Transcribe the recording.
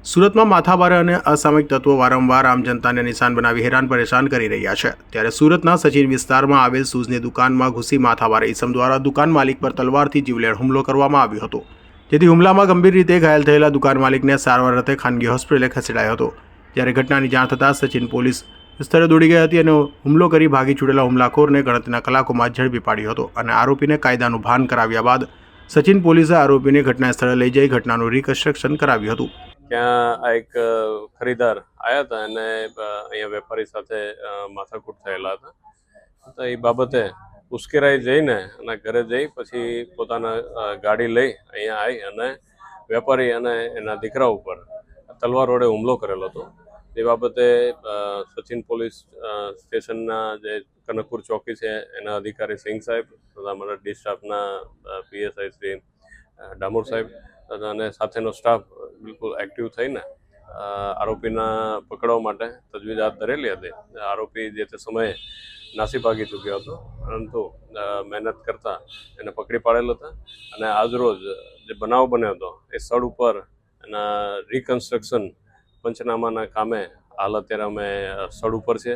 સુરતમાં માથાભારે અને અસામયિક તત્વો વારંવાર આમ જનતાને નિશાન બનાવી હેરાન પરેશાન કરી રહ્યા છે। ત્યારે સુરતના સચિન વિસ્તારમાં આવેલ શૂઝની દુકાનમાં ઘૂસી માથાભારે ઈસમ દ્વારા દુકાન માલિક પર તલવારથી જીવલેણ હુમલો કરવામાં આવ્યો હતો, જેથી હુમલામાં ગંભીર રીતે ઘાયલ થયેલા દુકાન માલિકને સારવાર અર્થે ખાનગી હોસ્પિટલે ખસેડાયો હતો। ત્યારે ઘટનાની જાણ થતાં સચિન પોલીસ સ્થળે દોડી ગઈ હતી અને હુમલો કરી ભાગી છૂટેલા હુમલાખોરને ગણતરીના કલાકોમાં ઝડપી પાડ્યો હતો અને આરોપીને કાયદાનું ભાન કરાવ્યા બાદ સચિન પોલીસે આરોપીને ઘટના સ્થળે લઈ જઈ ઘટનાનું રિકન્સ્ટ્રક્શન કરાવ્યું હતું। ત્યાં આ એક ખરીદાર આવ્યા હતા અને અહીંયા વેપારી સાથે માથાકૂટ થયેલા હતા। તો એ બાબતે ઉશ્કેરાઈ જઈને અને ઘરે જઈ પછી પોતાના ગાડી લઈ અહીંયા આવી અને વેપારી અને એના દીકરા ઉપર તલવાર વડે હુમલો કરેલો હતો। એ બાબતે સચિન પોલીસ સ્ટેશનના જે કનકપુર ચોકી છે એના અધિકારી સિંઘ સાહેબ તથા અમારા ડી સ્ટાફના પીએસઆઈ શ્રી ડામોર સાહેબ અને સાથેનો સ્ટાફ બિલકુલ એક્ટિવ થઈને આરોપીના પકડવા માટે તજવીજ હાથ ધરેલી હતી। આરોપી જે તે સમયે નાસી ભાગી ચૂક્યો હતો, પરંતુ મહેનત કરતા એને પકડી પાડેલ હતા અને આજરોજ જે બનાવ બન્યો હતો એ સ્થળ ઉપર એના રિકન્સ્ટ્રક્શન પંચનામાના કામે હાલ અત્યારે અમે સ્થળ ઉપર છીએ।